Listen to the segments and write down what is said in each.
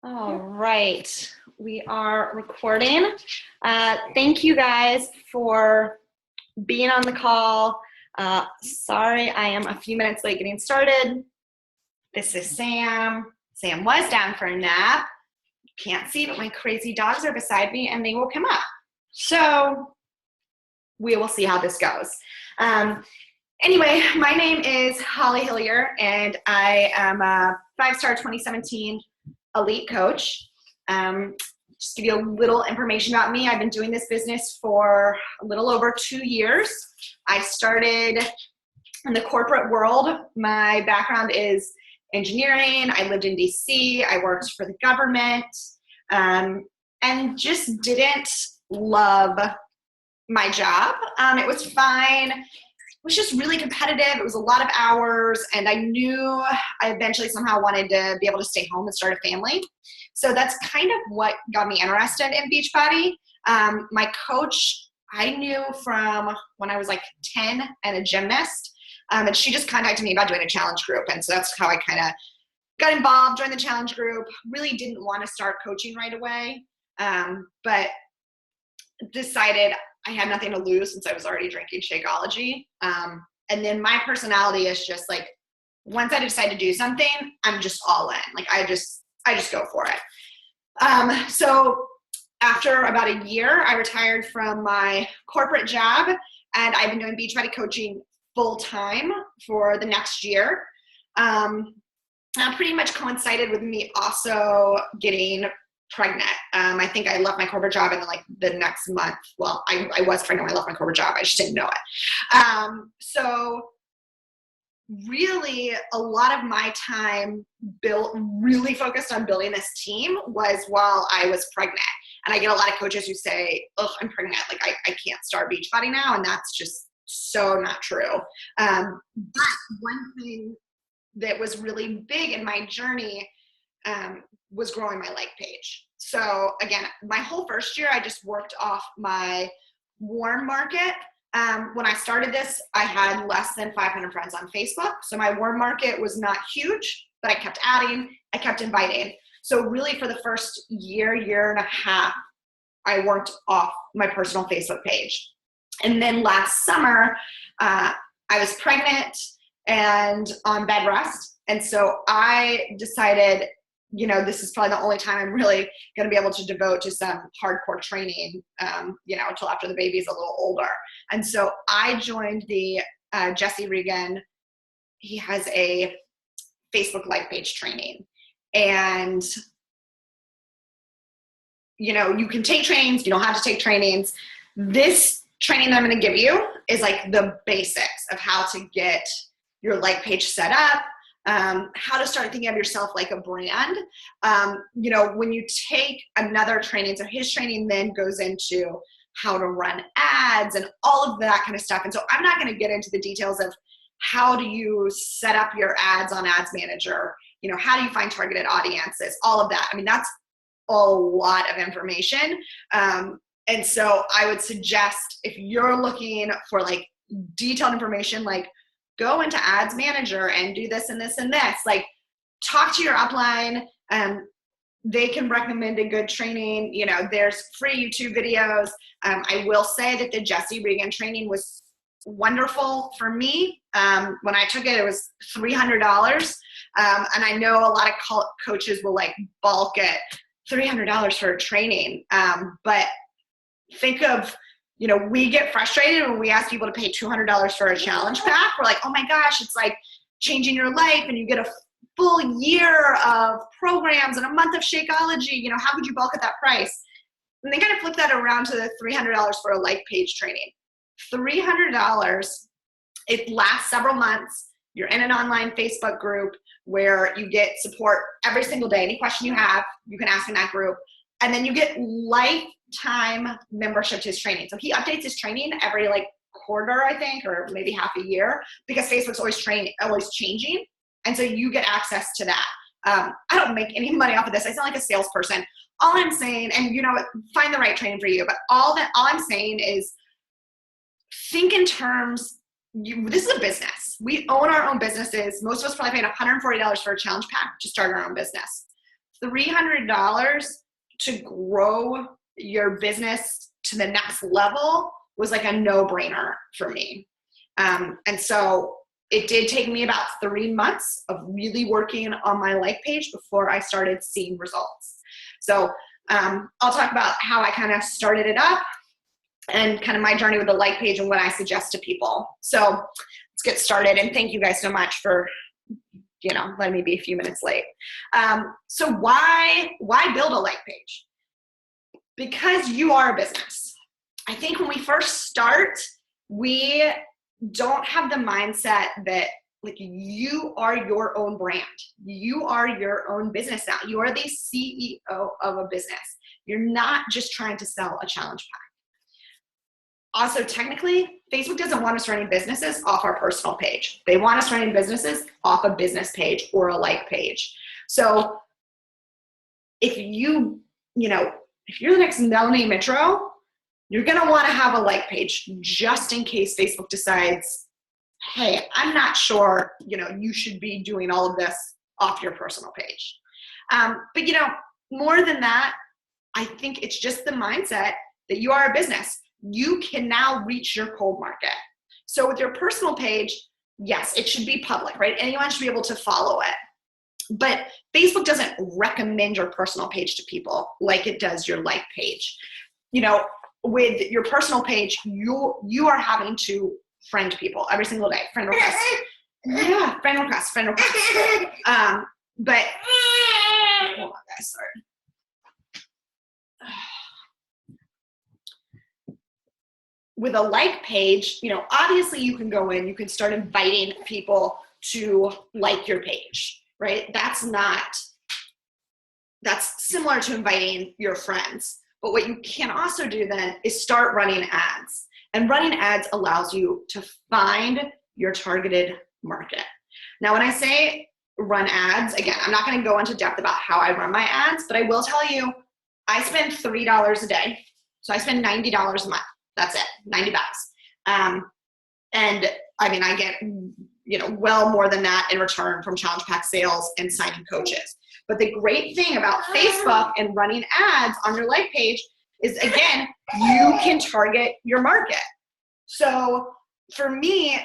All right, we are recording. Thank you guys for being on the call. Sorry, I am a few minutes late getting started. This is Sam. Sam was down for a nap. Can't see, but my crazy dogs are beside me and they will come up. So we will see how this goes. Anyway, my name is Holly Hillier and I am a 5-star 2017 elite coach. Just to give you a little information about me, I've been doing this business for a little over 2 years. I started in the corporate world. My background is engineering. I lived in DC. I worked for the government, and just didn't love my job. It was fine. It was just really competitive. It was a lot of hours, and I knew I eventually somehow wanted to be able to stay home and start a family. So that's kind of what got me interested in Beachbody. My coach, I knew from when I was like 10 and a gymnast, and she just contacted me about doing a challenge group. And so that's how I kind of got involved, joined the challenge group. Really didn't want to start coaching right away, but decided I had nothing to lose since I was already drinking Shakeology. And then my personality is just like, once I decide to do something, I'm just all in. Like I just go for it. So after about a year, I retired from my corporate job, and I've been doing Beachbody coaching full time for the next year. That pretty much coincided with me also getting pregnant. I think I left my corporate job, and then like the next month, well, I was pregnant when I left my corporate job. I just didn't know it. So really a lot of my time really focused on building this team was while I was pregnant. And I get a lot of coaches who say, oh, I'm pregnant. Like I can't start Beachbody now. And that's just so not true. But one thing that was really big in my journey was growing my like page. So again, my whole first year, I just worked off my warm market. When I started this, I had less than 500 friends on Facebook. So my warm market was not huge, but I kept adding, I kept inviting. So really for the first year and a half, I worked off my personal Facebook page. And then last summer, I was pregnant and on bed rest. And so I decided, this is probably the only time I'm really going to be able to devote to some hardcore training, until after the baby's a little older. And so I joined the Jesse Regan. He has a Facebook like page training, and you can take trainings. You don't have to take trainings. This training that I'm going to give you is like the basics of how to get your like page set up. How to start thinking of yourself like a brand. When you take another training, so his training then goes into how to run ads and all of that kind of stuff. And so I'm not going to get into the details of how do you set up your ads on Ads Manager, how do you find targeted audiences, all of that. I mean, that's a lot of information. And so I would suggest if you're looking for like detailed information, like go into Ads Manager and do this and this and this. Like, talk to your upline. They can recommend a good training. There's free YouTube videos. I will say that the Jesse Regan training was wonderful for me. When I took it, it was $300. And I know a lot of coaches will like balk at $300 for a training. But think of, we get frustrated when we ask people to pay $200 for a challenge pack. We're like, oh my gosh, it's like changing your life and you get a full year of programs and a month of Shakeology. How could you bulk at that price? And they kind of flip that around to the $300 for a like page training. $300, it lasts several months. You're in an online Facebook group where you get support every single day. Any question you have, you can ask in that group. And then you get lifetime membership to his training. So he updates his training every like quarter, I think, or maybe half a year, because Facebook's always changing. And so you get access to that. I don't make any money off of this. I sound like a salesperson. All I'm saying, and find the right training for you, but all I'm saying is think in terms, this is a business. We own our own businesses. Most of us probably paid $140 for a challenge pack to start our own business. $300 to grow your business to the next level was like a no-brainer for me. And so it did take me about 3 months of really working on my like page before I started seeing results. So I'll talk about how I kind of started it up and kind of my journey with the like page and what I suggest to people. So let's get started, and thank you guys so much for, you know, letting me be a few minutes late. So why build a like page? Because you are a business. I think when we first start, we don't have the mindset that like you are your own brand. You are your own business now. You are the CEO of a business. You're not just trying to sell a challenge pack. Also, technically, Facebook doesn't want us running businesses off our personal page. They want us running businesses off a business page or a like page. So if you're the next Melanie Mitro, you're going to want to have a like page just in case Facebook decides, hey, I'm not sure, you should be doing all of this off your personal page. But more than that, I think it's just the mindset that you are a business. You can now reach your cold market. So with your personal page, yes, it should be public, right? Anyone should be able to follow it. But Facebook doesn't recommend your personal page to people like it does your like page. With your personal page, you are having to friend people every single day. Friend request. Yeah, friend request. But hold on, guys, sorry. With a like page, obviously you can go in, you can start inviting people to like your page, right? That's similar to inviting your friends. But what you can also do then is start running ads. And running ads allows you to find your targeted market. Now, when I say run ads, again, I'm not going to go into depth about how I run my ads, but I will tell you, I spend $3 a day. So I spend $90 a month. That's it, $90. And I mean, I get, well more than that in return from challenge pack sales and signing coaches. But the great thing about Facebook and running ads on your like page is, again, you can target your market. So for me,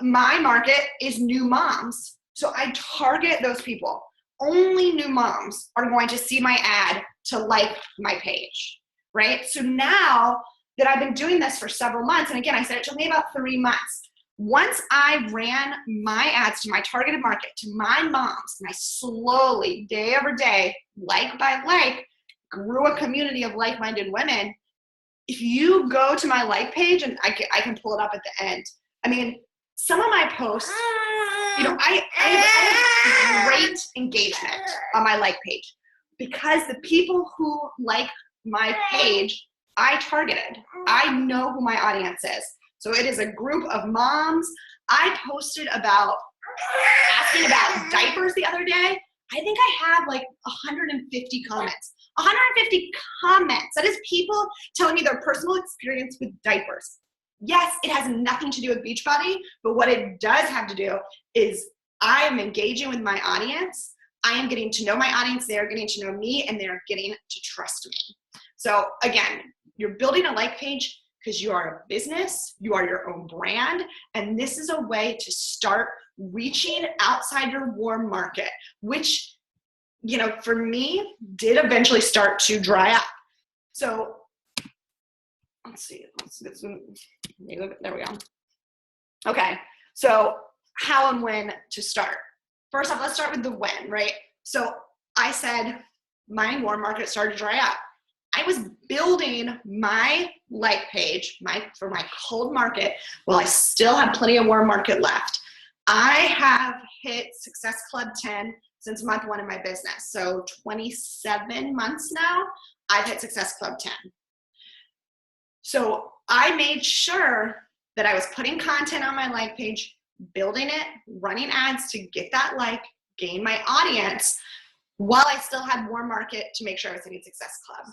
my market is new moms. So I target those people. Only new moms are going to see my ad to like my page, right? So now that I've been doing this for several months, and again, I said it took me about 3 months. Once I ran my ads to my targeted market, to my moms, and I slowly, day over day, like by like, grew a community of like-minded women. If you go to my like page, and I can pull it up at the end, I mean, some of my posts, I have great engagement on my like page because the people who like my page, I targeted. I know who my audience is. So it is a group of moms. I posted asking about diapers the other day. I think I had like 150 comments. 150 comments. That is people telling me their personal experience with diapers. Yes, it has nothing to do with Beachbody, but what it does have to do is I am engaging with my audience. I am getting to know my audience. They are getting to know me, and they're getting to trust me. So again, you're building a like page because you are a business, you are your own brand, and this is a way to start reaching outside your warm market, which, for me, did eventually start to dry up. So let's see, there we go. Okay, so how and when to start. First off, let's start with the when, right? So I said my warm market started to dry up. I was building my like page for my cold market while I still had plenty of warm market left. I have hit Success Club 10 since month 1 in my business. So 27 months now, I've hit Success Club 10. So I made sure that I was putting content on my like page, building it, running ads to get that like, gain my audience, while I still had warm market to make sure I was hitting Success Club.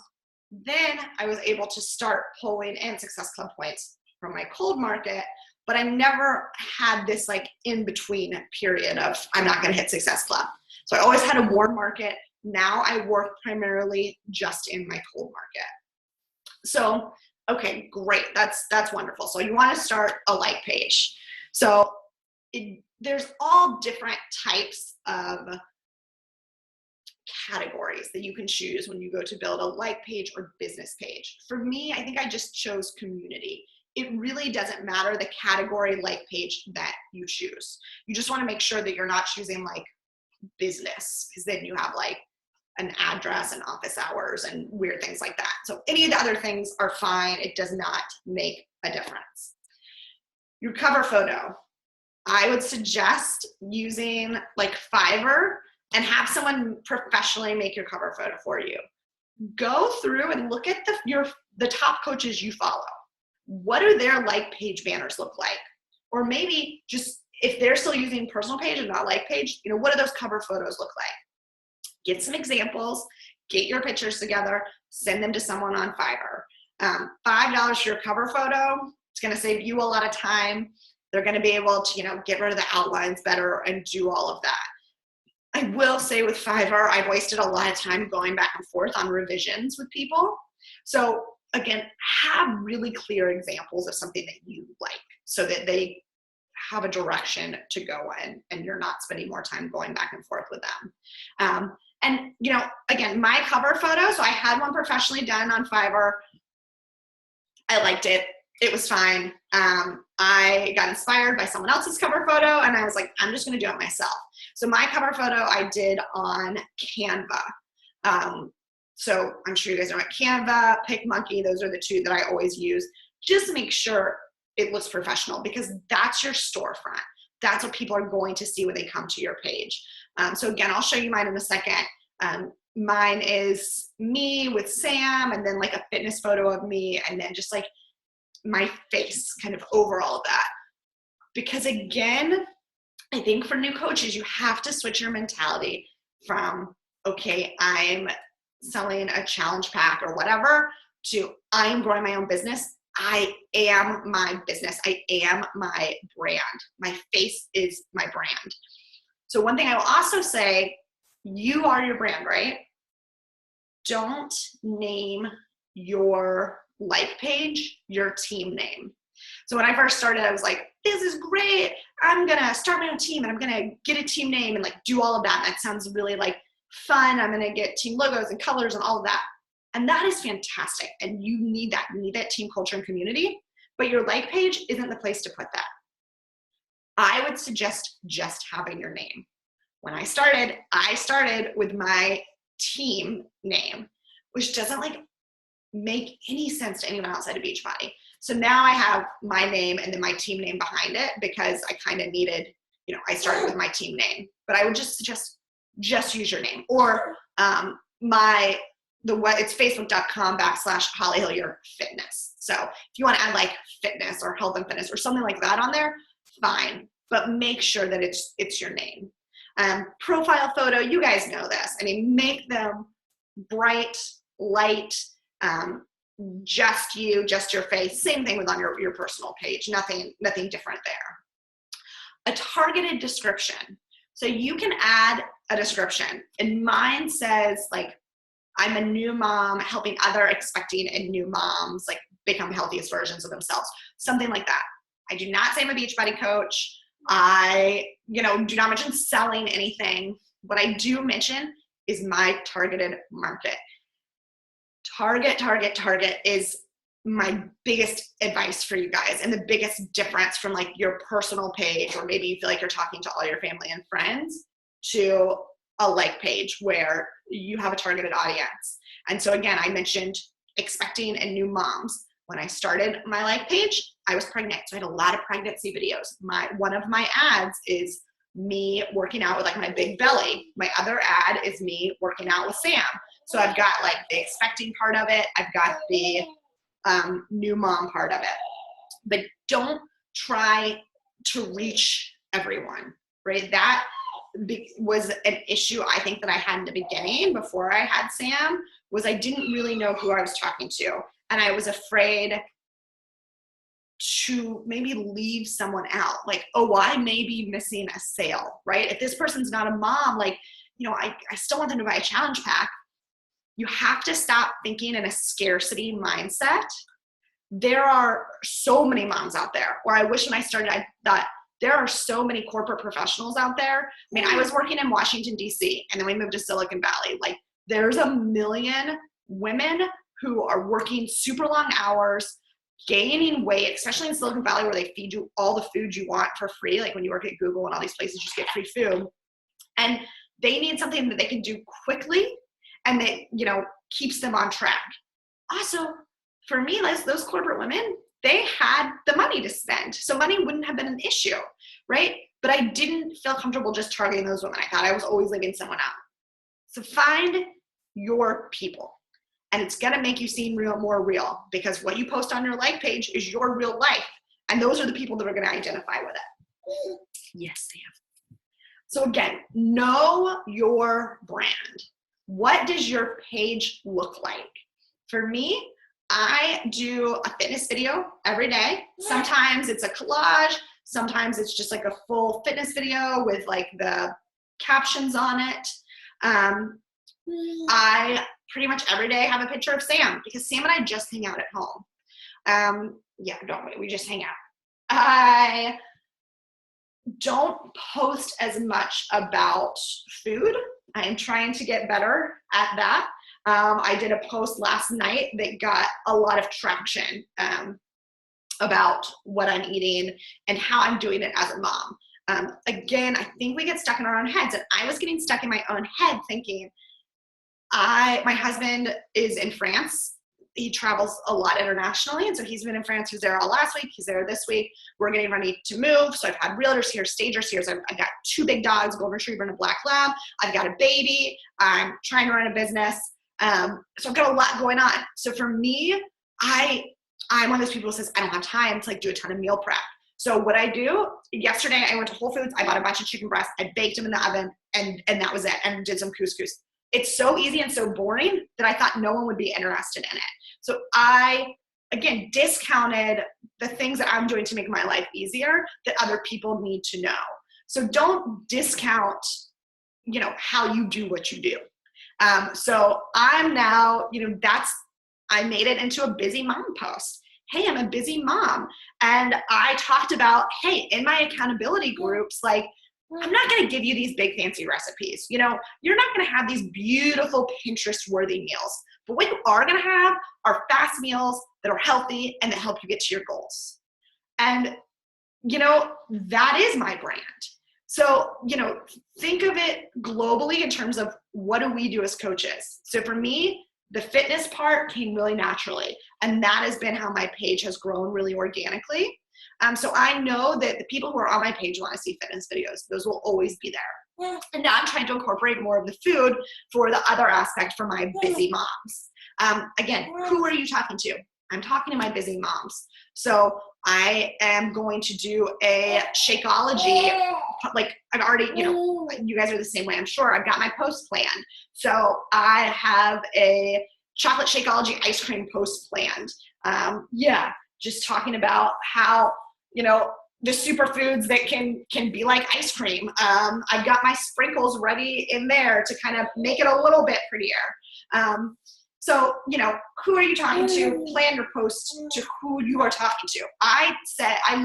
Then I was able to start pulling in Success Club points from my cold market, but I never had this like in between period of I'm not going to hit Success Club. So I always had a warm market Now I work primarily just in my cold market. So, okay, great. That's wonderful. So you want to start a like page. So there's all different types of categories that you can choose when you go to build a like page or business page. For me, I think I just chose community. It really doesn't matter the category like page that you choose. You just want to make sure that you're not choosing like business, because then you have like an address and office hours and weird things like that. So any of the other things are fine. It does not make a difference. Your cover photo. I would suggest using like Fiverr and have someone professionally make your cover photo for you. Go through and look at the top coaches you follow. What do their like page banners look like? Or maybe just if they're still using personal page and not like page, what do those cover photos look like? Get some examples, get your pictures together, send them to someone on Fiverr. $5 for your cover photo. It's going to save you a lot of time. They're going to be able to, get rid of the outlines better and do all of that. I will say with Fiverr, I've wasted a lot of time going back and forth on revisions with people. So again, have really clear examples of something that you like so that they have a direction to go in and you're not spending more time going back and forth with them. And again, my cover photo, so I had one professionally done on Fiverr. I liked it. It was fine. I got inspired by someone else's cover photo and I was like, I'm just going to do it myself. So my cover photo I did on Canva. So I'm sure you guys know what Canva, PicMonkey, those are the two that I always use. Just make sure it looks professional because that's your storefront. That's what people are going to see when they come to your page. So again, I'll show you mine in a second. Mine is me with Sam and then like a fitness photo of me and then just like my face kind of over all of that. Because again, I think for new coaches, you have to switch your mentality from, okay, I'm selling a challenge pack or whatever, to I'm growing my own business. I am my business. I am my brand. My face is my brand. So one thing I will also say, you are your brand, right? Don't name your like page your team name. So when I first started, I was like, this is great. I'm going to start my own team and I'm going to get a team name and like do all of that. And that sounds really like fun. I'm going to get team logos and colors and all of that. And that is fantastic. And you need that. You need that team culture and community. But your like page isn't the place to put that. I would suggest just having your name. When I started with my team name, which doesn't like make any sense to anyone outside of Beachbody. So now I have my name and then my team name behind it because I kind of needed, I started with my team name. But I would just suggest just use your name. Or it's facebook.com/Holly Hillier Fitness. So if you want to add like fitness or health and fitness or something like that on there, fine. But make sure that it's your name. Profile photo, you guys know this. I mean, make them bright, light, just you, just your face. Same thing with on your personal page. Nothing different there. A targeted description. So you can add a description. And mine says like, I'm a new mom helping other expecting and new moms like become healthiest versions of themselves. Something like that. I do not say I'm a Beachbody coach. I, do not mention selling anything. What I do mention is my targeted market. Target is my biggest advice for you guys and the biggest difference from like your personal page, or maybe you feel like you're talking to all your family and friends, to a like page where you have a targeted audience. And so again, I mentioned expecting and new moms. When I started my like page, I was pregnant. So I had a lot of pregnancy videos. One of my ads is me working out with like my big belly. My other ad is me working out with Sam. So I've got like the expecting part of it. I've got the new mom part of it. But don't try to reach everyone, right? That was an issue I think that I had in the beginning before I had Sam, was I didn't really know who I was talking to. And I was afraid to maybe leave someone out. Like, oh, well, I may be missing a sale, right? If this person's not a mom, like, I still want them to buy a challenge pack. You have to stop thinking in a scarcity mindset. There are so many moms out there where I wish when I started, I thought there are so many corporate professionals out there. I mean, I was working in Washington, D.C., and then we moved to Silicon Valley. Like, there's a million women who are working super long hours, gaining weight, especially in Silicon Valley where they feed you all the food you want for free. Like when you work at Google and all these places, you just get free food. And they need something that they can do quickly and that, keeps them on track. Also, for me, those corporate women, they had the money to spend. So money wouldn't have been an issue, right? But I didn't feel comfortable just targeting those women. I thought I was always leaving someone out. So find your people. And it's going to make you seem more real, because what you post on your like page is your real life. And those are the people that are going to identify with it. Yes, Sam. So again, know your brand. What does your page look like? For me, I do a fitness video every day. Sometimes it's a collage. Sometimes it's just like a full fitness video with like the captions on it. I pretty much every day have a picture of Sam, because Sam and I just hang out at home. Don't we? We just hang out. I don't post as much about food. I am trying to get better at that. I did a post last night that got a lot of traction about what I'm eating and how I'm doing it as a mom. Again, I think we get stuck in our own heads, and I was getting stuck in my own head thinking, my husband is in France. He travels a lot internationally, and so he's been in France. He was there all last week. He's there this week. We're getting ready to move. So I've had realtors here, stagers here. So I've got 2 big dogs, a golden retriever and a black lab. I've got a baby. I'm trying to run a business. So I've got a lot going on. So for me, I'm one of those people who says, I don't have time to do a ton of meal prep. So what I do, yesterday I went to Whole Foods. I bought a bunch of chicken breasts. I baked them in the oven, and that was it, and did some couscous. It's so easy and so boring that I thought no one would be interested in it. So I, again, discounted the things that I'm doing to make my life easier that other people need to know. So don't discount, how you do what you do. So I'm now, I made it into a busy mom post. Hey, I'm a busy mom. And I talked about, hey, in my accountability groups, I'm not going to give you these big fancy recipes. You're not going to have these beautiful Pinterest-worthy meals. But what you are going to have are fast meals that are healthy and that help you get to your goals. And, that is my brand. So, think of it globally in terms of what do we do as coaches. So for me, the fitness part came really naturally. And that has been how my page has grown really organically. So I know that the people who are on my page want to see fitness videos. Those will always be there. And now I'm trying to incorporate more of the food for the other aspect for my busy moms. Again, who are you talking to? I'm talking to my busy moms. So I am going to do a Shakeology. I've already, you guys are the same way, I'm sure. I've got my post planned. So I have a chocolate Shakeology ice cream post planned. Just talking about how, the superfoods that can be like ice cream. I've got my sprinkles ready in there to kind of make it a little bit prettier. So, who are you talking to? Plan your post to who you are talking to. I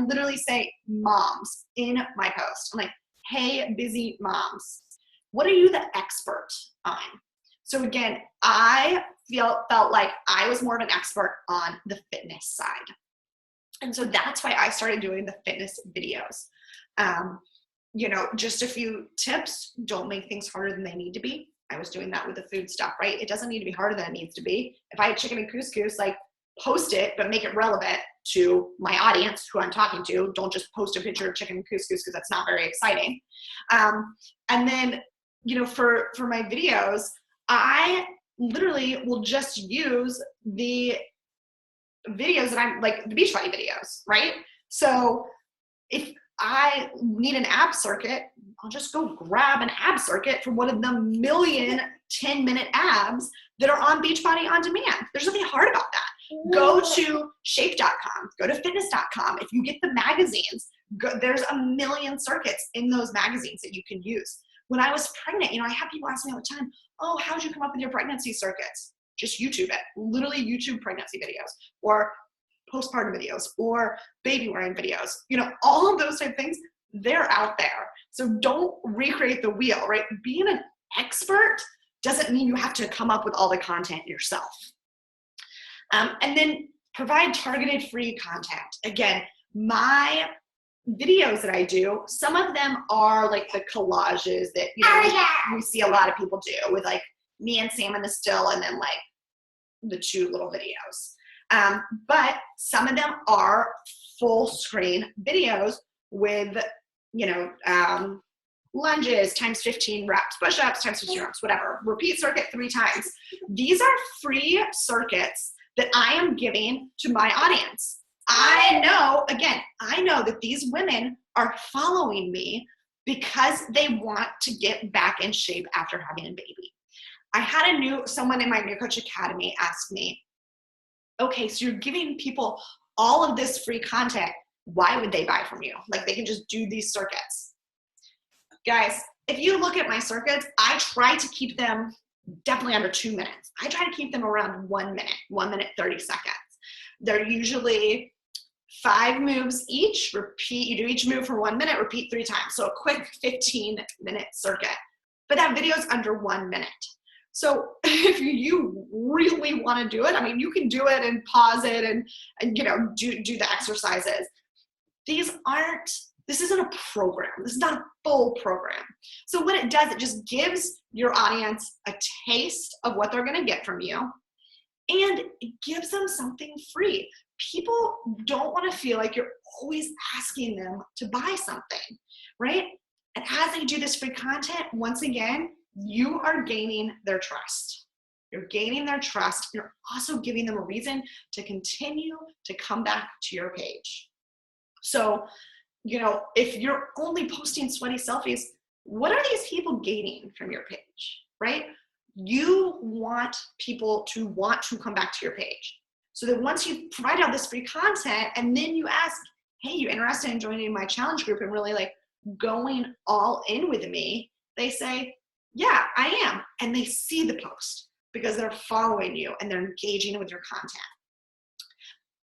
literally say moms in my post. I'm like, hey, busy moms, what are you the expert on? So again, I felt like I was more of an expert on the fitness side. And so that's why I started doing the fitness videos. Just a few tips: don't make things harder than they need to be. I was doing that with the food stuff, right? It doesn't need to be harder than it needs to be. If I had chicken and couscous, post it, but make it relevant to my audience who I'm talking to. Don't just post a picture of chicken and couscous, because that's not very exciting. And then, for my videos, I literally will just use the videos that I'm the Beachbody videos, right? So if I need an ab circuit, I'll just go grab an ab circuit from one of the million 10-minute abs that are on Beachbody On Demand. There's nothing hard about that. Go to shape.com, go to fitness.com. If you get the magazines, there's a million circuits in those magazines that you can use. when I was pregnant, I have people ask me all the time, oh, how'd you come up with your pregnancy circuits? Just YouTube it, literally YouTube pregnancy videos or postpartum videos or baby wearing videos, all of those type of things, they're out there. So don't recreate the wheel, right? Being an expert doesn't mean you have to come up with all the content yourself. And then provide targeted free content. Again, my videos that I do, some of them are like the collages that we see a lot of people do with like me and Sam in the still and then like the 2 little videos. But some of them are full screen videos with lunges times 15 reps, push-ups times 15 reps, whatever, repeat circuit 3 times. These are free circuits that I am giving to my audience. I know that these women are following me because they want to get back in shape after having a baby. I had someone in my New Coach Academy ask me, okay, so you're giving people all of this free content. Why would they buy from you? Like they can just do these circuits. Guys, if you look at my circuits, I try to keep them definitely under 2 minutes. I try to keep them around 1 minute, 1 minute, 30 seconds. They're usually 5 moves each. Repeat, you do each move for 1 minute, repeat 3 times. So a quick 15-minute circuit. But that video is under 1 minute. So if you really want to do it, you can do it and pause it and do the exercises. This isn't a program. This is not a full program. So what it does, it just gives your audience a taste of what they're going to get from you, and it gives them something free. People don't want to feel like you're always asking them to buy something, right? And as they do this free content, once again, you are gaining their trust. You're gaining their trust. You're also giving them a reason to continue to come back to your page. So, if you're only posting sweaty selfies, what are these people gaining from your page, right? You want people to want to come back to your page. So that once you provide all this free content and then you ask, hey, you interested in joining my challenge group and really like going all in with me? They say, yeah, I am. And they see the post because they're following you and they're engaging with your content.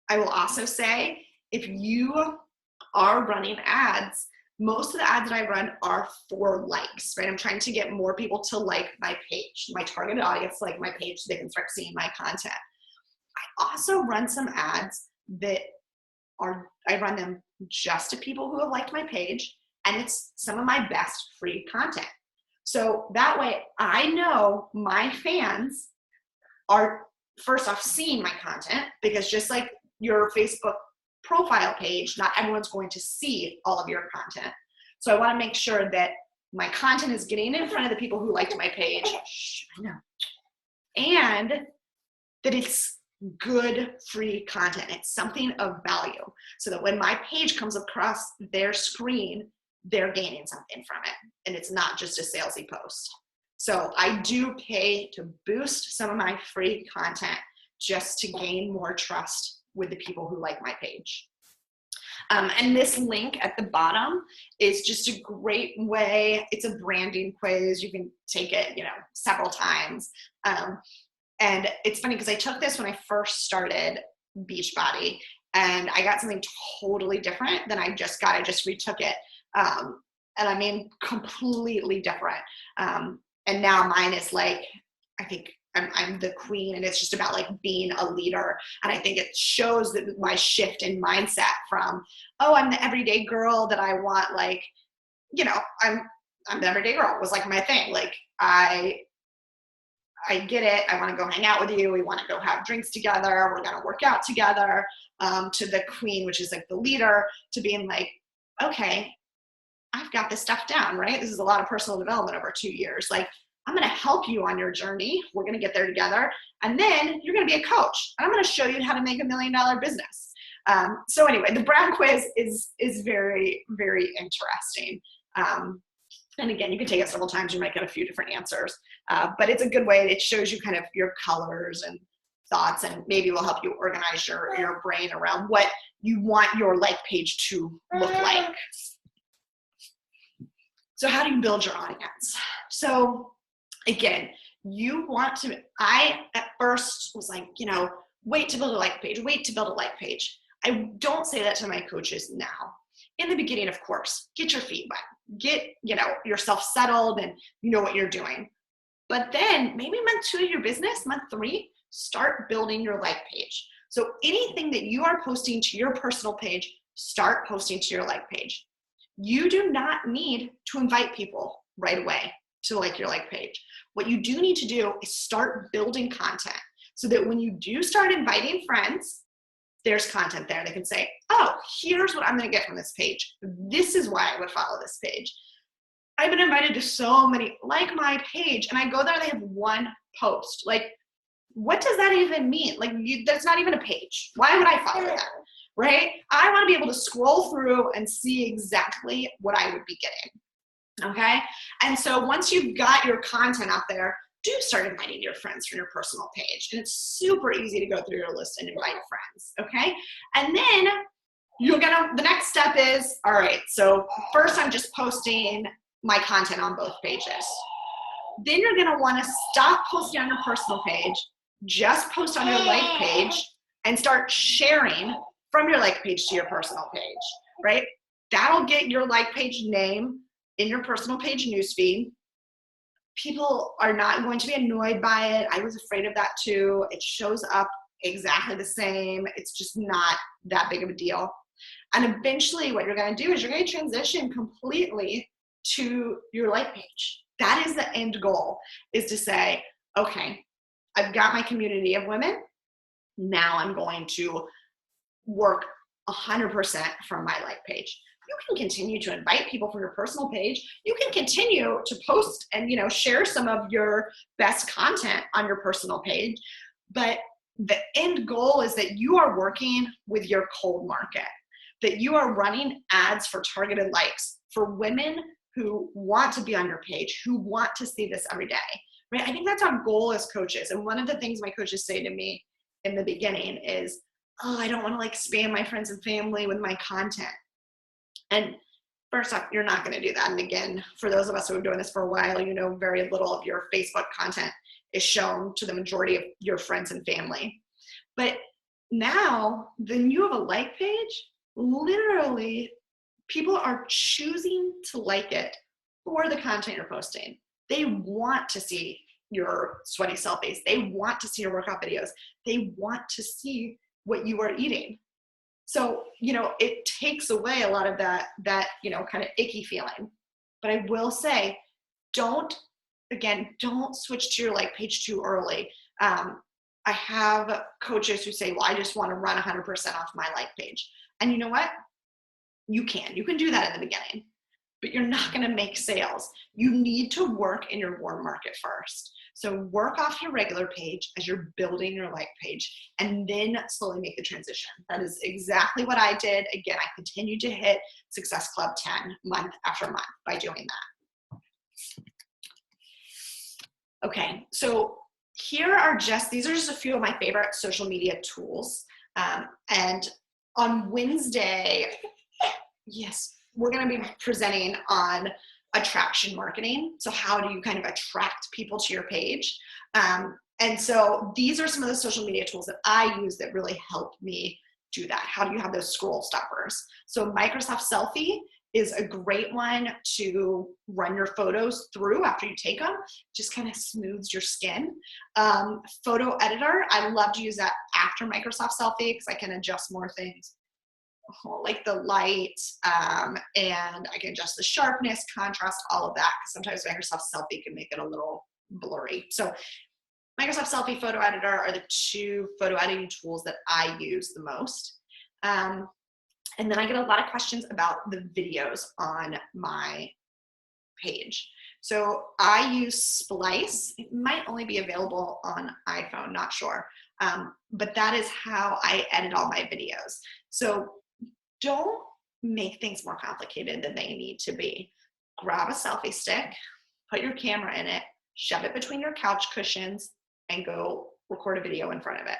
I will also say, if you are running ads, most of the ads that I run are for likes, right? I'm trying to get more people to like my page, my targeted audience, like my page so they can start seeing my content. I also run some ads that I run them just to people who have liked my page, and it's some of my best free content. So that way I know my fans are first off seeing my content, because just like your Facebook profile page, not everyone's going to see all of your content. So I want to make sure that my content is getting in front of the people who liked my page. I know. And that it's good free content. It's something of value, so that when my page comes across their screen, they're gaining something from it. And it's not just a salesy post. So I do pay to boost some of my free content just to gain more trust with the people who like my page. And this link at the bottom is just a great way. It's a branding quiz. You can take it, several times. And it's funny because I took this when I first started Beachbody, and I got something totally different than I just got. I just retook it. And completely different. And now mine is like, I think I'm the queen, and it's just about like being a leader. And I think it shows that my shift in mindset from, oh, I'm the everyday girl that I want, like, I'm the everyday girl was like my thing. Like I get it. I want to go hang out with you. We want to go have drinks together. We're going to work out together. To the queen, which is like the leader, to being like, okay, I've got this stuff down, right? This is a lot of personal development over 2 years. Like, I'm going to help you on your journey. We're going to get there together. And then you're going to be a coach. I'm going to show you how to make $1 million business. So anyway, the Brown quiz is very, very interesting. And again, you can take it several times. You might get a few different answers. But it's a good way. It shows you kind of your colors and thoughts, and maybe will help you organize your brain around what you want your like page to look like. So how do you build your audience? So again, I at first was like, wait to build a like page, wait to build a like page. I don't say that to my coaches now. In the beginning, of course, get your feet wet, get, yourself settled and you know what you're doing. But then maybe month 2 of your business, month 3, start building your like page. So anything that you are posting to your personal page, start posting to your like page. You do not need to invite people right away to like your like page. What you do need to do is start building content so that when you do start inviting friends, there's content there. They can say, oh, here's what I'm going to get from this page. This is why I would follow this page. I've been invited to so many, like my page, and I go there, they have one post. Like, what does that even mean? Like, that's not even a page. Why would I follow that? Right? I want to be able to scroll through and see exactly what I would be getting. Okay? And so once you've got your content out there, do start inviting your friends from your personal page. And it's super easy to go through your list and invite friends. Okay? And then the next step is, all right, so first I'm just posting my content on both pages. Then you're going to want to stop posting on your personal page, just post on your like page, and start sharing from your like page to your personal page, right? That'll get your like page name in your personal page newsfeed. People are not going to be annoyed by it. I was afraid of that too. It shows up exactly the same. It's just not that big of a deal. And eventually what you're going to do is you're going to transition completely to your like page. That is the end goal, is to say, okay, I've got my community of women. Now I'm going to work 100% from my like page. You can continue to invite people from your personal page. You can continue to post and, share some of your best content on your personal page. But the end goal is that you are working with your cold market, that you are running ads for targeted likes for women who want to be on your page, who want to see this every day, right? I think that's our goal as coaches. And one of the things my coaches say to me in the beginning is, oh, I don't want to spam my friends and family with my content. And first off, you're not going to do that. And again, for those of us who have been doing this for a while, very little of your Facebook content is shown to the majority of your friends and family. But now, then you have a like page, literally people are choosing to like it for the content you're posting. They want to see your sweaty selfies. They want to see your workout videos. They want to see what you are eating. So, it takes away a lot of that kind of icky feeling. But I will say, don't switch to your like page too early. I have coaches who say, well, I just want to run 100% off my like page. And you know what? You can do that in the beginning, but you're not going to make sales. You need to work in your warm market first. So work off your regular page as you're building your like page, and then slowly make the transition. That is exactly what I did. Again, I continued to hit Success Club 10 month after month by doing that. Okay, so these are just a few of my favorite social media tools. And on Wednesday, yes, we're going to be presenting on attraction marketing. So how do you kind of attract people to your page? And so these are some of the social media tools that I use that really help me do that. How do you have those scroll stoppers? So Microsoft Selfie is a great one to run your photos through after you take them. Just kind of smooths your skin. Photo Editor, I love to use that after Microsoft Selfie because I can adjust more things, like the light, and I can adjust the sharpness, contrast, all of that, because sometimes Microsoft Selfie can make it a little blurry. So Microsoft Selfie, Photo Editor are the two photo editing tools that I use the most. And then I get a lot of questions about the videos on my page. So I use Splice. It might only be available on iPhone, not sure. But that is how I edit all my videos. So don't make things more complicated than they need to be. Grab a selfie stick, put your camera in it, shove it between your couch cushions, and go record a video in front of it.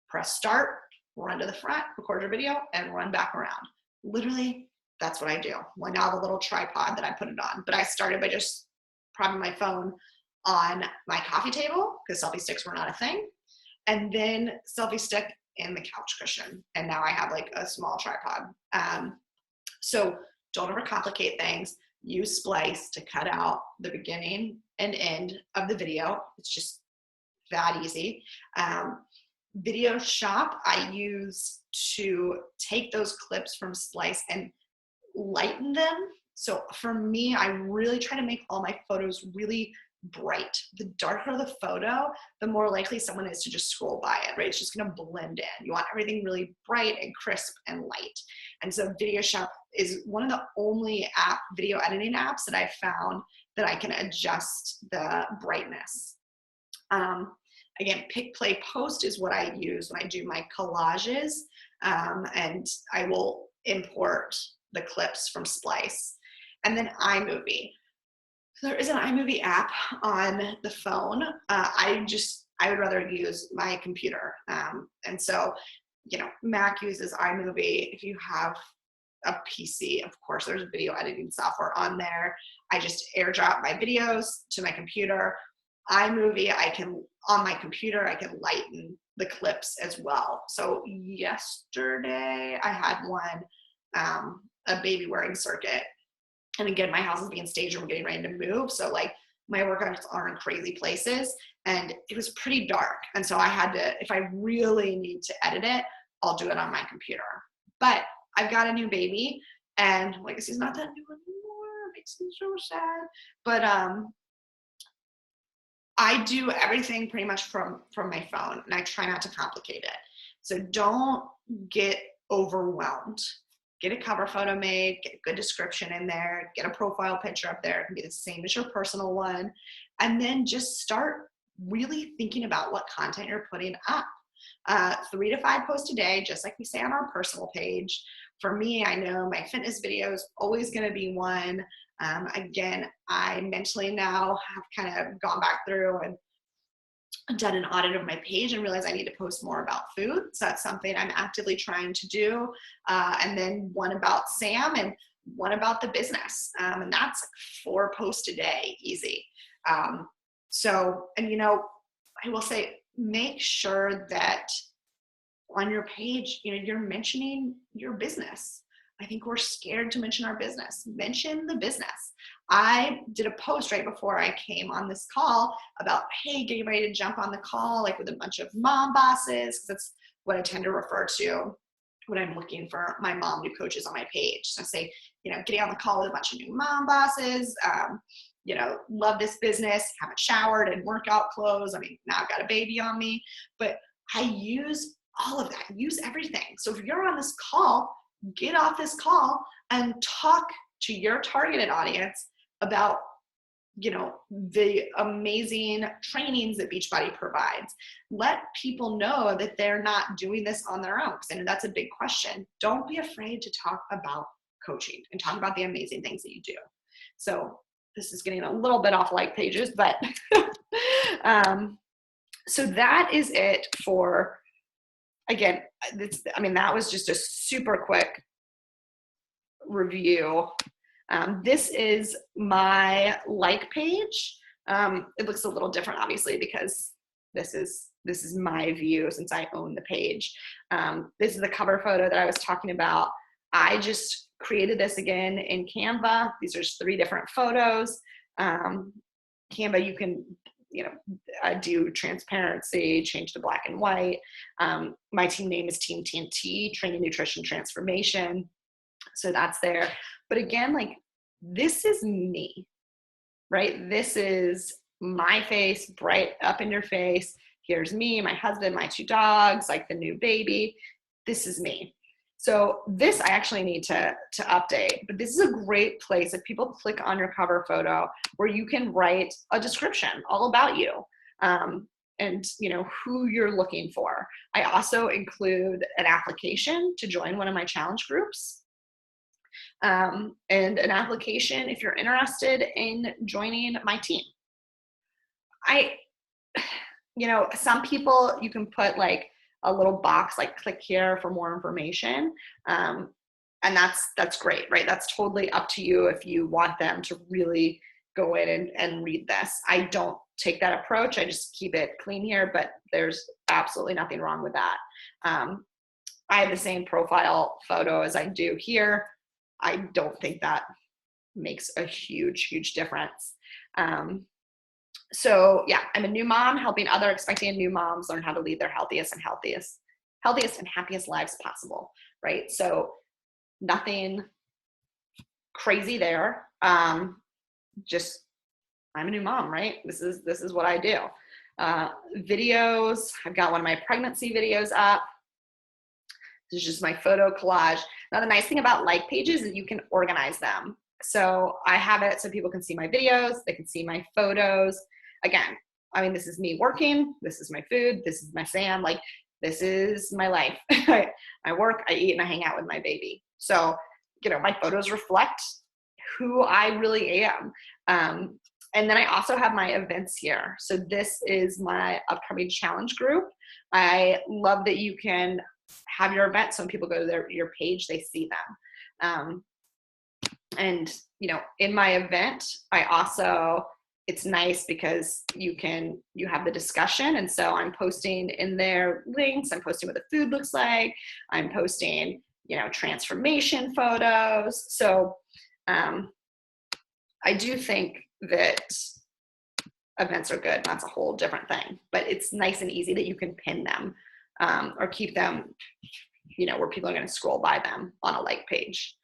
Press start, run to the front, record your video, and run back around. Literally that's what I do. Well, now I have a little tripod that I put it on, but I started by just propping my phone on my coffee table because selfie sticks were not a thing. And then selfie stick in the couch cushion. And now I have like a small tripod. So don't overcomplicate things. Use Splice to cut out the beginning and end of the video. It's just that easy. Video Shop I use to take those clips from Splice and lighten them. So for me, I really try to make all my photos really bright. The darker the photo, the more likely someone is to just scroll by it, right? It's just gonna blend in. You want everything really bright and crisp and light. And so Video Shop is one of the only video editing apps that I found that I can adjust the brightness. Again, Pick, Play, Post is what I use when I do my collages, and I will import the clips from Splice. And then iMovie. So there is an iMovie app on the phone. I would rather use my computer. And so, Mac uses iMovie. If you have a PC, of course, there's video editing software on there. I just airdrop my videos to my computer. iMovie, on my computer, I can lighten the clips as well. So yesterday I had one, a baby wearing circuit. And again, my house is being staged and we're getting ready to move. So like my workouts are in crazy places and it was pretty dark. And so I had to, if I really need to edit it, I'll do it on my computer. But I've got a new baby and Legacy's not that new anymore. It makes me so sad. But I do everything pretty much from my phone and I try not to complicate it. So don't get overwhelmed. Get a cover photo made, get a good description in there, get a profile picture up there. It can be the same as your personal one. And then just start really thinking about what content you're putting up. 3 to 5 posts a day, just like we say on our personal page. For me, I know my fitness video is always going to be one. Again, I mentally now have kind of gone back through and done an audit of my page and realized I need to post more about food. So that's something I'm actively trying to do. And then one about Sam and one about the business. And that's like 4 posts a day, easy. I will say, make sure that on your page, you're mentioning your business. I think we're scared to mention our business. Mention the business. I did a post right before I came on this call about, hey, getting ready to jump on the call, like with a bunch of mom bosses, because that's what I tend to refer to when I'm looking for my mom new coaches on my page. So I say, getting on the call with a bunch of new mom bosses, love this business, haven't showered and workout clothes. I mean, now I've got a baby on me, but I use all of that, use everything. So if you're on this call, get off this call and talk to your targeted audience about, the amazing trainings that Beachbody provides. Let people know that they're not doing this on their own. Because I know that's a big question. Don't be afraid to talk about coaching and talk about the amazing things that you do. So this is getting a little bit off like pages, but so that is it for, again, that was just a super quick review. This is my like page. It looks a little different, obviously, because this is my view since I own the page. This is the cover photo that I was talking about. I just created this again in Canva. These are just 3 different photos. Canva, you can do transparency, change to black and white. My team name is Team TNT, Training, Nutrition, Transformation. So that's there. But again, this is me, right? This is my face, bright up in your face. Here's me, my husband, my 2 dogs, the new baby. This is me. So this I actually need to update, but this is a great place if people click on your cover photo where you can write a description all about you. And who you're looking for. I also include an application to join one of my challenge groups. And an application if you're interested in joining my team. Some people, you can put a little box, click here for more information. And that's great, right? That's totally up to you if you want them to really go in and read this. I don't take that approach. I just keep it clean here, but there's absolutely nothing wrong with that. I have the same profile photo as I do here. I don't think that makes a huge difference. So yeah, I'm a new mom helping other expecting new moms learn how to lead their healthiest and happiest lives possible, right? So nothing crazy there. Just I'm a new mom, right? This is what I do. Videos, I've got one of my pregnancy videos up. This is just my photo collage. Now the nice thing about like pages is you can organize them. So I have it so people can see my videos, they can see my photos. Again, I mean, this is me working, this is my food, this is my Sam, like this is my life. I work, I eat, and I hang out with my baby. So, my photos reflect who I really am. And then I also have my events here. So this is my upcoming challenge group. I love that you can have your events. So when people go to your page, they see them. And in my event, it's nice because you have the discussion. And so I'm posting in there links. I'm posting what the food looks like. I'm posting, transformation photos. So I do think that events are good. That's a whole different thing, but it's nice and easy that you can pin them or keep them, where people are going to scroll by them on a like page.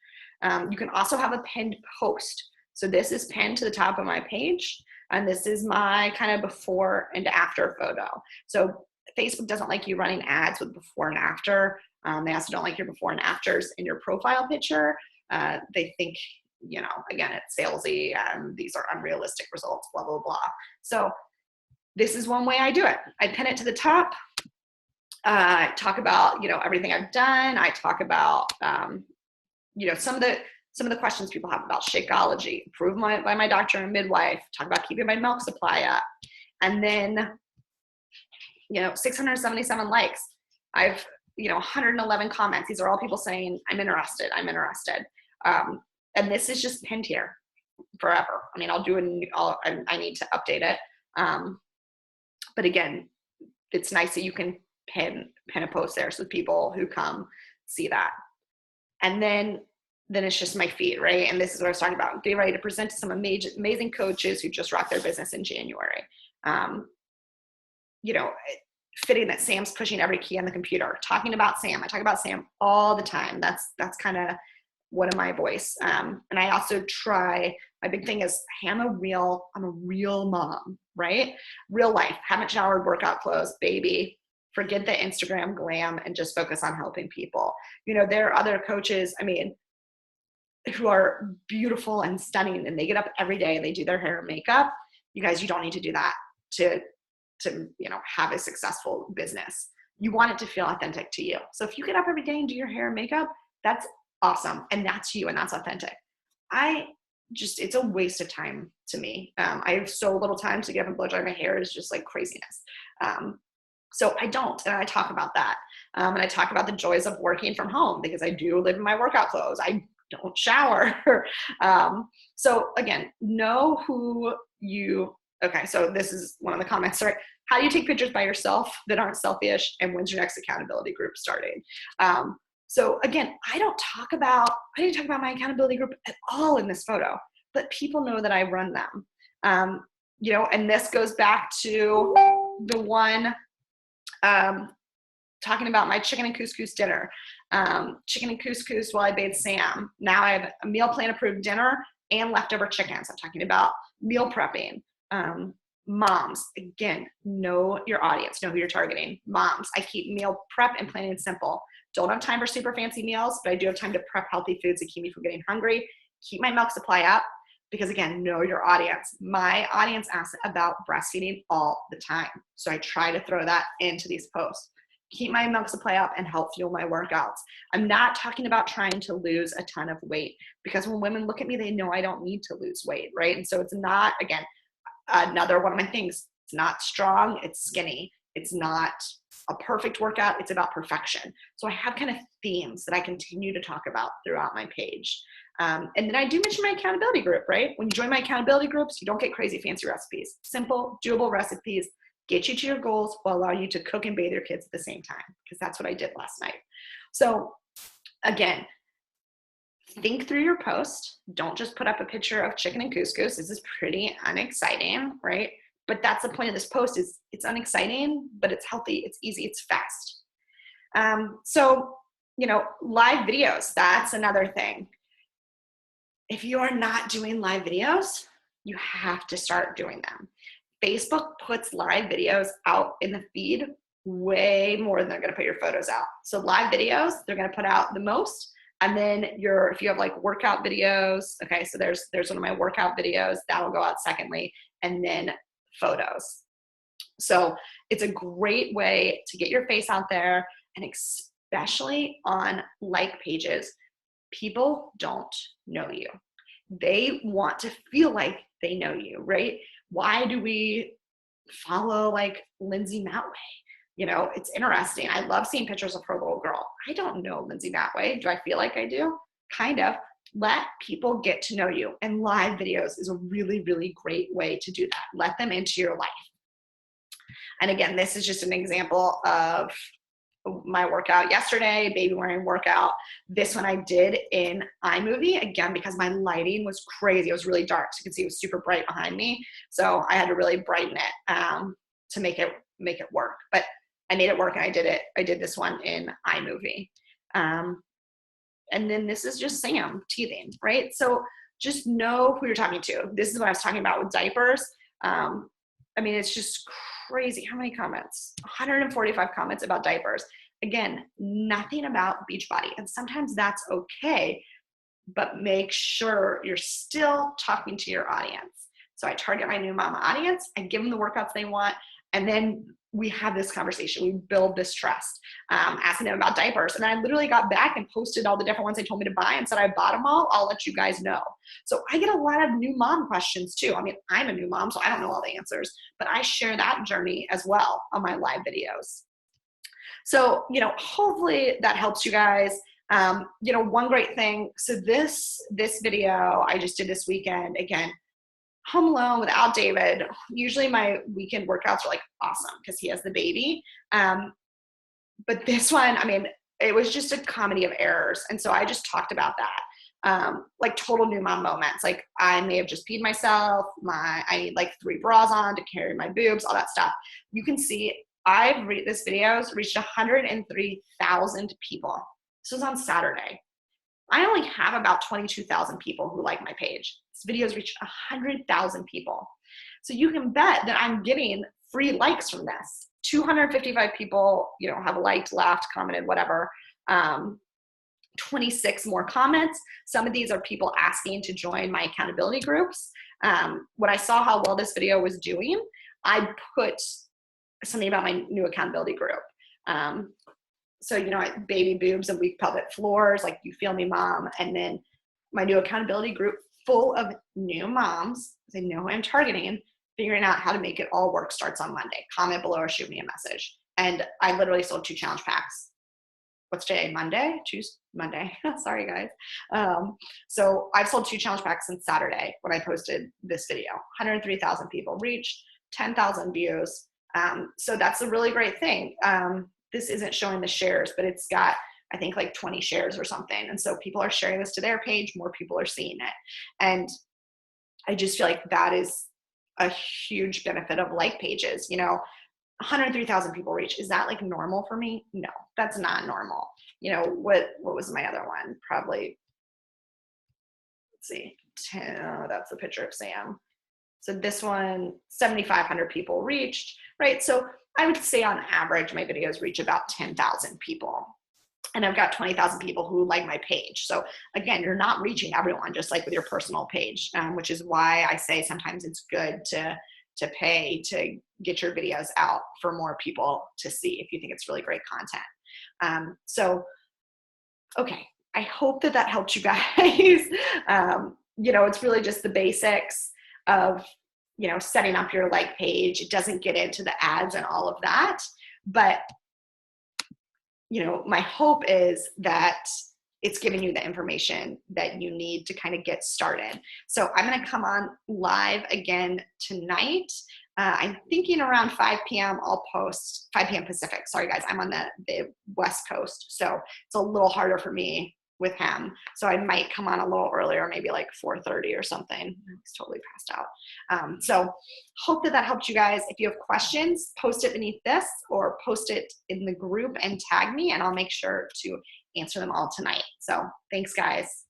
You can also have a pinned post. So this is pinned to the top of my page, and this is my kind of before and after photo. So Facebook doesn't like you running ads with before and after. They also don't like your before and afters in your profile picture. They think, again, it's salesy and these are unrealistic results, blah, blah, blah. So this is one way I do it. I pin it to the top. I talk about, everything I've done. I talk about, some of the questions people have about Shakeology, approved by my doctor and midwife, talk about keeping my milk supply up. And then, 677 likes. I've, 111 comments. These are all people saying, I'm interested. And this is just pinned here forever. I mean, I'll do I need to update it. But again, it's nice that you can pin a post there so people who come see that. And then it's just my feed, right? And this is what I was talking about. Getting ready to present to some amazing coaches who just rocked their business in January. Fitting that Sam's pushing every key on the computer, talking about Sam. I talk about Sam all the time. That's kind of one of my voice. And I also try, my big thing is, hey, I'm a real mom, right? Real life, haven't showered, workout clothes, baby, forget the Instagram glam and just focus on helping people. There are other coaches, who are beautiful and stunning, and they get up every day and they do their hair and makeup. You guys, you don't need to do that to have a successful business. You want it to feel authentic to you. So if you get up every day and do your hair and makeup, that's awesome. And that's you and that's authentic. It's a waste of time to me. I have so little time to get up and blow dry my hair. Is just like craziness. So I don't, and I talk about that. And I talk about the joys of working from home because I do live in my workout clothes. I don't shower. So again, know who you, okay, so this is one of the comments, right? How do you take pictures by yourself that aren't selfish, and when's your next accountability group starting? So again, I didn't talk about my accountability group at all in this photo, but people know that I run them. And this goes back to the one talking about my chicken and couscous dinner. Chicken and couscous while I bathed Sam. Now I have a meal plan approved dinner and leftover chickens. I'm talking about meal prepping. Moms, again, know your audience, know who you're targeting. Moms, I keep meal prep and planning simple. Don't have time for super fancy meals, but I do have time to prep healthy foods that keep me from getting hungry. Keep my milk supply up because, again, know your audience. My audience asks about breastfeeding all the time. So I try to throw that into these posts. Keep my milk supply up and help fuel my workouts. I'm not talking about trying to lose a ton of weight because when women look at me, they know I don't need to lose weight, right? And so it's not, again, another one of my things. It's not strong, it's skinny. It's not a perfect workout. It's about perfection. So I have kind of themes that I continue to talk about throughout my page. And then I do mention my accountability group, right? When you join my accountability groups, you don't get crazy fancy recipes. Simple, doable recipes get you to your goals while allow you to cook and bathe your kids at the same time, because that's what I did last night. So again, think through your post. Don't just put up a picture of chicken and couscous. This is pretty unexciting, right? But that's the point of this post, is it's unexciting, but it's healthy, it's easy, it's fast. So, live videos, that's another thing. If you are not doing live videos, you have to start doing them. Facebook puts live videos out in the feed way more than they're going to put your photos out. So live videos, they're going to put out the most. And then if you have like workout videos, okay, so there's one of my workout videos that will go out secondly, and then photos. So it's a great way to get your face out there, and especially on like pages, people don't know you. They want to feel like they know you, right? Why do we follow like Lindsay Matway? It's interesting. I love seeing pictures of her little girl. I don't know Lindsay Matway. Do I feel like I do? Kind of. Let people get to know you. And live videos is a really, really great way to do that. Let them into your life. And again, this is just an example of my workout yesterday, baby wearing workout. This one I did in iMovie, again, because my lighting was crazy. It was really dark, so you can see it was super bright behind me. So I had to really brighten it to make it work. But I made it work, and I did it. I did this one in iMovie. And then this is just Sam teething, right? So just know who you're talking to. This is what I was talking about with diapers. It's just crazy. How many comments? 145 comments about diapers. Again, nothing about Beachbody. And sometimes that's okay, but make sure you're still talking to your audience. So I target my new mama audience. I give them the workouts they want. And then we have this conversation. We build this trust, asking them about diapers. And I literally got back and posted all the different ones they told me to buy and said, I bought them all. I'll let you guys know. So I get a lot of new mom questions too. I'm a new mom, so I don't know all the answers, but I share that journey as well on my live videos. So, hopefully that helps you guys. One great thing. So this video I just did this weekend, again, home alone without David. Usually my weekend workouts are like awesome because he has the baby. But this one, it was just a comedy of errors. And so I just talked about that. Like total new mom moments. Like I may have just peed myself. I need like 3 bras on to carry my boobs, all that stuff. You can see this video's reached 103,000 people. This was on Saturday. I only have about 22,000 people who like my page. This video's reached 100,000 people. So you can bet that I'm getting free likes from this. 255 people, have liked, laughed, commented, whatever. 26 more comments. Some of these are people asking to join my accountability groups. When I saw how well this video was doing, I put something about my new accountability group. So, baby boobs and weak pelvic floors, like you feel me, mom. And then my new accountability group full of new moms. They know who I'm targeting, and figuring out how to make it all work starts on Monday. Comment below or shoot me a message. And I literally sold 2 challenge packs. What's today? Monday? Monday. Sorry, guys. So I've sold 2 challenge packs since Saturday when I posted this video. 103,000 people reached, 10,000 views. So that's a really great thing. This isn't showing the shares, but it's got, I think, like 20 shares or something. And so people are sharing this to their page, more people are seeing it. And I just feel like that is a huge benefit of like pages. 103,000 people reach. Is that like normal for me? No, that's not normal. What was my other one? Probably, let's see, 10, that's a picture of Sam. So this one, 7,500 people reached, right? So I would say on average, my videos reach about 10,000 people. And I've got 20,000 people who like my page. So again, you're not reaching everyone, just like with your personal page, which is why I say sometimes it's good to pay to get your videos out for more people to see if you think it's really great content. Okay, I hope that helped you guys. It's really just the basics of, setting up your like page. It doesn't get into the ads and all of that. But, my hope is that it's giving you the information that you need to kind of get started. So I'm going to come on live again tonight. I'm thinking around 5 p.m. I'll post 5 p.m. Pacific. Sorry guys, I'm on the West Coast. So it's a little harder for me with him. So I might come on a little earlier, maybe like 4:30 or something. It's totally passed out. So hope that helped you guys. If you have questions, post it beneath this or post it in the group and tag me, and I'll make sure to answer them all tonight. So thanks guys.